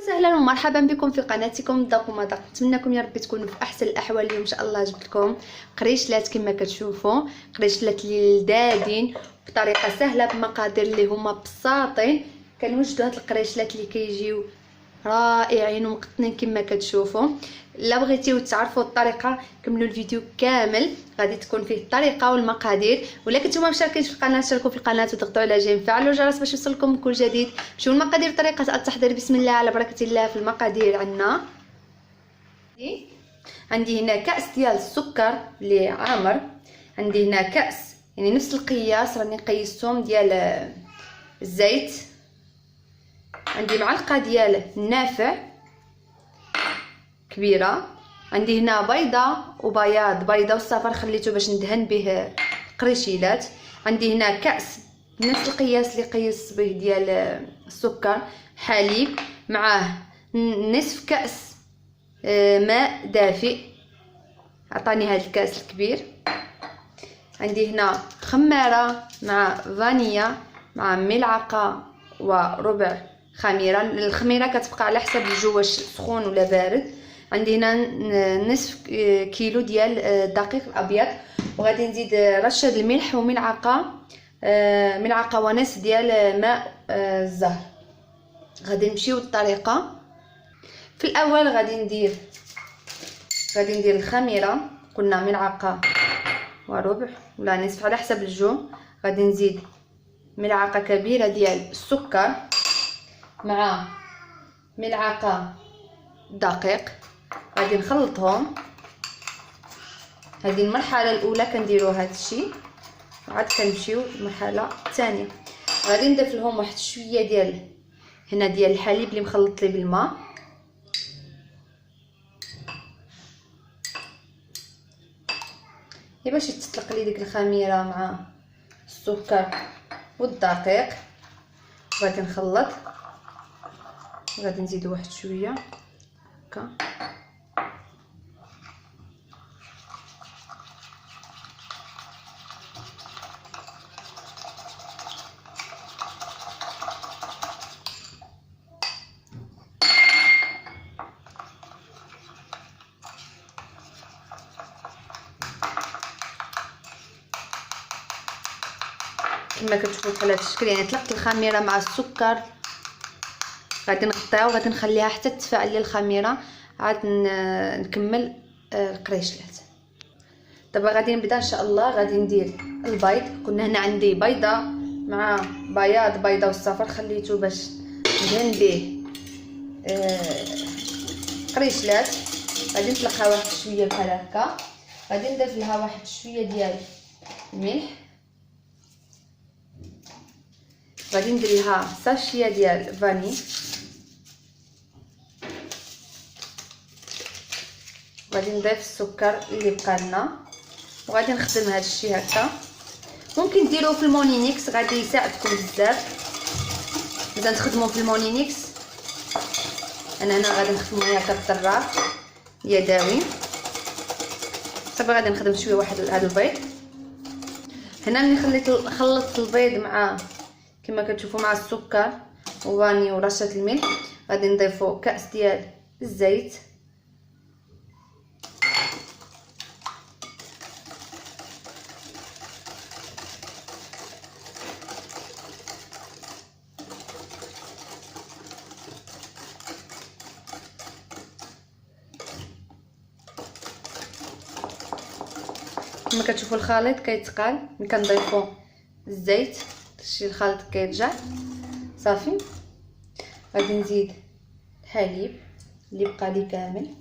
اهلا ومرحبا بكم في قناتكم ذوق ومذاق. نتمنىكم يا ربي تكونوا في احسن الاحوال. اليوم ان شاء الله جبت لكم قريشلات كما كتشوفوا، قريشلات للدادين بطريقه سهله بمقادير اللي هما بساطين. كنوجدوا هاد القريشلات اللي كيجيو رائعين ومقطنين كما كتشوفوا. الا بغيتيو تعرفوا الطريقه كملوا الفيديو كامل، غادي تكون فيه الطريقه والمقادير. ولا كنتوما مشاركين في القناه شاركوا في القناه وضغطوا على جيم فعلوا الجرس باش يوصلكم كل جديد. شوفوا المقادير طريقه التحضير. بسم الله على بركه الله. في المقادير عندي هنا كاس ديال السكر اللي عامر، عندي هنا كاس يعني نفس القياس راني قيستهم ديال الزيت، عندي معلقه ديال النافع كبيره، عندي هنا بيضه وبياض بيضه والصفر خليته باش ندهن به القريشيلات، عندي هنا كاس نفس القياس اللي قيس به ديال السكر، حليب معاه نصف كاس ماء دافئ عطاني هذا الكاس الكبير، عندي هنا خماره مع فانيا مع ملعقه وربع خميره. الخميره كتبقى على حسب الجو واش سخون ولا بارد. عندي هنا نصف كيلو ديال الدقيق الابيض، وغادي نزيد رشه الملح وملعقه ملعقه ونص ديال ماء الزهر. غادي نمشيو للطريقه. في الاول غادي ندير الخميره، قلنا ملعقه وربع ولا نصف على حسب الجو. غادي نزيد ملعقه كبيره ديال السكر مع ملعقه دقيق، غادي نخلطهم. هذه المرحله الاولى كنديروا هذا الشيء، وعاد كنمشيو للمرحله الثانيه. غادي نضيف لهم واحد شويه ديال هنا ديال الحليب اللي مخلط لي بالماء، باش تطلق لي ديك الخميره مع السكر والدقيق. غادي نخلط، غادي نزيد واحد شويه هكا. كما كتشوفوا بحال هذا الشكل، يعني طلقت الخميره مع السكر. غادي نغطيها وغادي نخليها حتى تفاعل لي الخميره، عاد نكمل القريشلات. دابا غادي نبدا ان شاء الله. غادي ندير البيض، كنا هنا عندي بيضه مع بياض بيضه والصفر خليته باش ندهن به قريشلات. غادي نطلقها واحد شويه بحال هكا. غادي نضيف لها واحد شويه ديال الملح، غادي ندير لها ساشيه ديال فاني، غادي نضيف السكر اللي بقى لنا، وغادي نخدم هذا الشيء هكا. ممكن ديروه في المونينيكس، غادي يساعدكم بزاف. اذا تخدموا في المونينيكس، انا هنا غادي نخدمو هكا بالدرار يدوي. صافي غادي نخدم شويه واحد هذا البيض. هنا ملي خلطت البيض مع كما كتشوفوا مع السكر وفاني ورشه الملح، غادي نضيفوا كاس ديال الزيت، كما كتشوفوا الخليط كيتقال. ملي كنضيفوا الزيت شي الخليط كيرجع صافي. غادي نزيد الحليب اللي بقى لي كامل،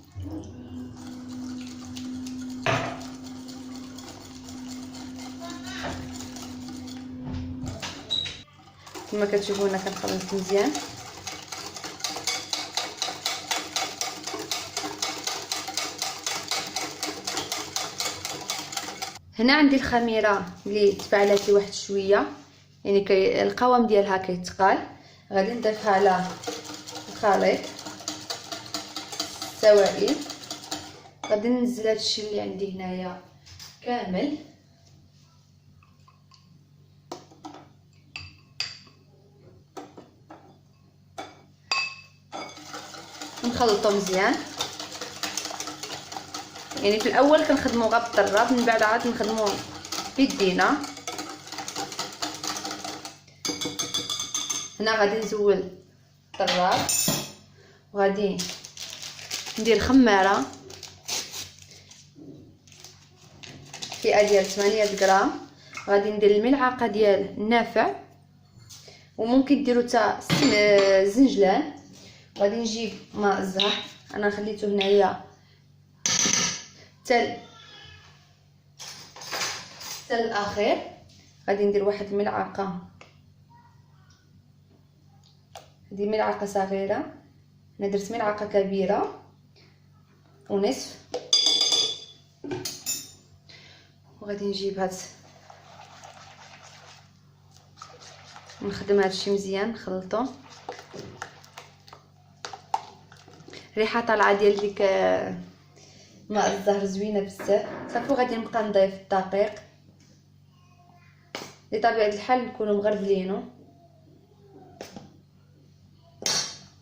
كما كتشوفوا هنا كنخلط مزيان. هنا عندي الخميره اللي تفاعلت لي واحد شويه، يعني القوام ديالها كيتقال. غادي نضيفها على الخليط السوائل. غادي ننزل هذا الشيء اللي عندي هنايا كامل. ونخلطو مزيان. يعني في الاول كنخدمو غير بالطراب، من بعد عاد نخدمو بيدينا. هنا غادي نزول الطراب وغادي ندير خماره فئه ديال 8 غرام. غادي ندير الملعقه ديال النافع، وممكن ديروا حتى الزنجلان. غادي نجيب ماء الزهر، انا خليته هنايا حتى الاخير. غادي ندير واحد الملعقه، هذه ملعقه صغيره، انا درت ملعقه كبيره ونصف. وغادي نجيب هاد نخدم هادشي مزيان، نخلطو. ريحه طالعه ديال ديك ماء الزهر زوينه بزاف. صافي غادي نبقى نضيف الدقيق، بطبيعه الحال نكونوا مغربلينو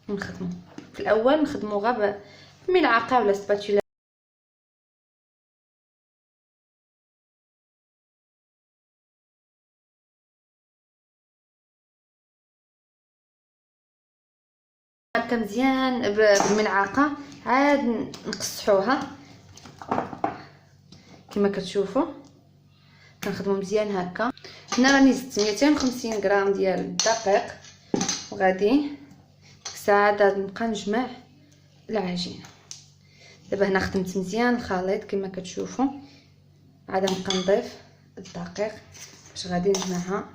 ونخدمو. في الاول نخدمو غير بملعقه ولا سباتولا. هكا مزيان بالملعقه، عاد نقصحوها كما كتشوفوا. كنخدمو مزيان هكا. هنا راني زدت 250 غرام ديال الدقيق، وغادي ديك الساعه غادي نبقى نجمع العجين. دابا هنا خدمت مزيان الخليط كما كتشوفوا. عاد نبقى نضيف الدقيق باش غادي نجمعها.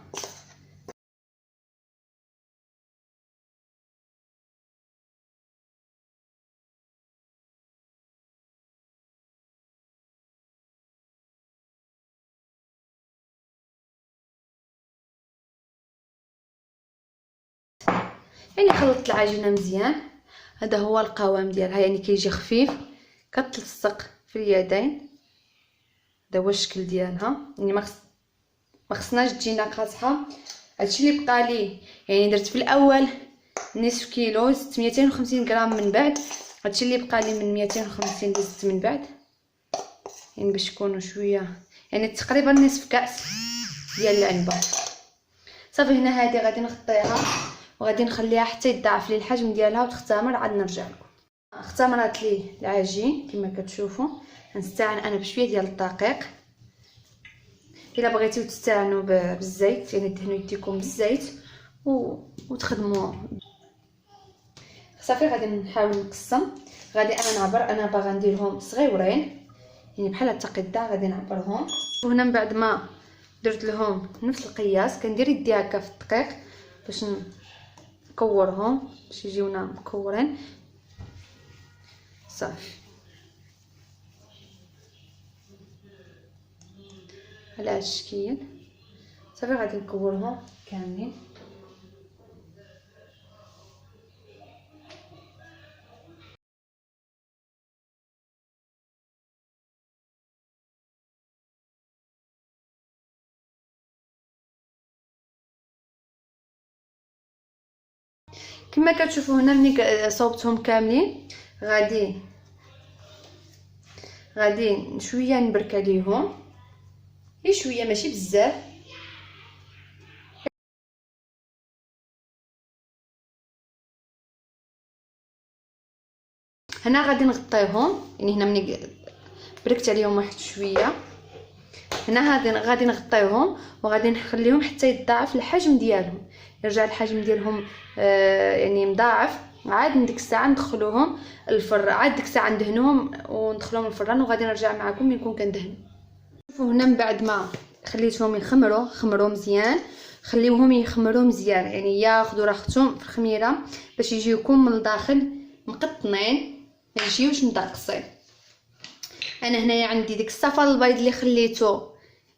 يعني خلطت العجينه مزيان. هذا هو القوام ديالها، يعني كيجي خفيف كتلصق في اليدين. هذا هو الشكل ديالها، يعني ما خصناش تجينا قاصحه. هادشي اللي بقى لي، يعني درت في الاول نصف كيلو، زدت 250 غرام من بعد. هادشي اللي بقى لي من 250 اللي زدت من بعد، يعني باش يكونوا شويه، يعني تقريبا نصف كاس ديال العنبه. صافي هنا هذه غادي نغطيها وغادي نخليها حتى يضاعف لي الحجم ديالها وتختمر. عاد نرجع لكم. اختمرت لي العجين كما كتشوفوا. نستعن انا بشويه ديال الدقيق. الا بغيتيو تستعنوا بالزيت، يعني دهنوا يديكم بالزيت وتخدموا. صافي غادي نحاول نقسم. غادي انا نعبر، انا باغا نديرهم صغيورين يعني بحال التقيده. غادي نعبرهم. وهنا من بعد ما درت لهم نفس القياس كندير يدي هكا في الدقيق باش نكورهم باش يجيونا مكورين. صافي على هاد الشكل. صافي غادي نكورهم كاملين. كما كتشوفوا هنا ملي صوبتهم كاملين غادي شويه نبرك عليهم، غير شويه ماشي بزاف. هنا غادي نغطيهم، يعني هنا ملي بركت عليهم واحد شويه، هنا غادي نغطيهم وغادي نخليهم حتى يتضاعف الحجم ديالهم، يرجع الحجم ديالهم يعني مضاعف. عاد من ديك الساعه ندخلوهم الفران، عاد ديك الساعه ندهنوهم وندخلوهم الفران وغادي نرجع معكم ملي نكون كندهن. شوفوا هنا من بعد ما خليتهم خمروا مزيان. خليوهم يخمروا مزيان، يعني ياخذوا راحتهم في الخميره باش يجيوكم من الداخل مقطنين، ما يجيوش مدقصين. انا هنايا عندي ديك الصفار البيض اللي خليته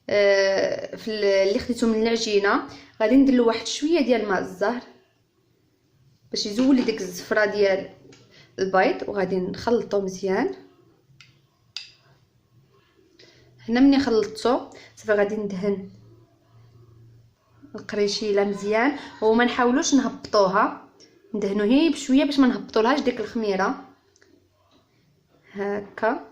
اللي خديته من العجينه. غادي ندير له واحد شويه ديال ماء الزهر باش يزول لي ديك الزفره ديال البيض، وغادي نخلطو مزيان. هنا ملي خلطتو صافي غادي ندهن القريشيله مزيان، وما نحاولوش نهبطوها ندهنو هي بشويه باش ما نهبطولهاش ديك الخميره. هكا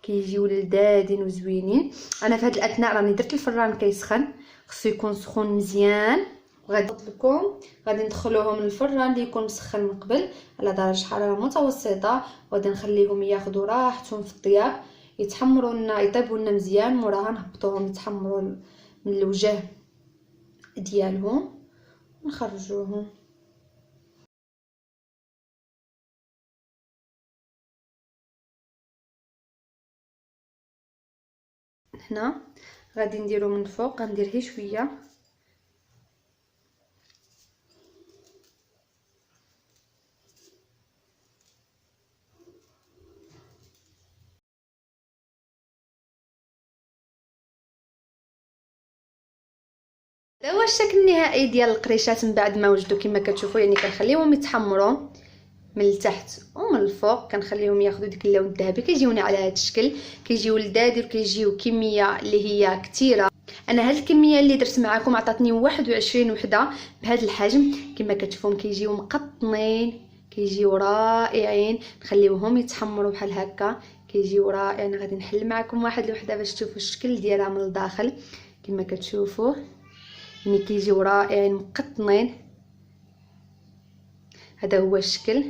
كيجيو لذاذين وزوينين. انا في هذه الاثناء راني درت الفران كيسخن، خصو يكون سخون مزيان. وغادي لكم غادي ندخلوهم للفران اللي يكون مسخن من قبل على درجه حراره متوسطه، وغادي نخليهم ياخذوا راحتهم في الطياب، يتحمروا لنا يطيبوا لنا مزيان. موراها نهبطوهم يتحمروا من الوجه ديالهم ونخرجوهم. هنا غادي نديرو من فوق، غندير غير شويه. هذا هو الشكل النهائي ديال القريشات من بعد ما وجدوا كما كتشوفوا. يعني كنخليهم يتحمروا من التحت ومن الفوق، كنخليهم ياخذوا ديك اللون الذهبي. كيجيونا على هذا الشكل، كيجيو لذاذ وكيجيو كميه اللي هي كثيره. انا هاد الكميه اللي درت معكم عطاتني 21 وحده بهذا الحجم كما كتشوفون. كيجيو مقطنين، كيجيو رائعين. نخليوهم يتحمروا بحال هكا، كيجيو رائعين. غادي نحل معكم واحد الوحده باش تشوفوا الشكل ديالها من الداخل كما كتشوفوا. يعني كيجيو رائعين مقطنين. هذا هو الشكل،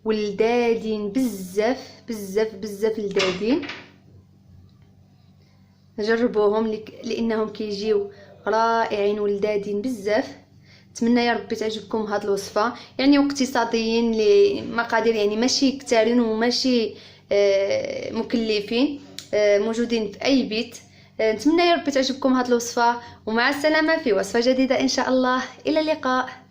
ولذاذين بزاف بزاف بزاف لذاذين. جربوهم لانهم كيجيو رائعين ولذاذين بزاف. نتمنى يا ربي تعجبكم هذه الوصفه، يعني واقتصاديين لمقادير يعني ماشي كثارين وماشي مكلفين، موجودين في اي بيت. نتمنى يا ربي تعجبكم هذه الوصفه، ومع السلامه في وصفه جديده ان شاء الله. الى اللقاء.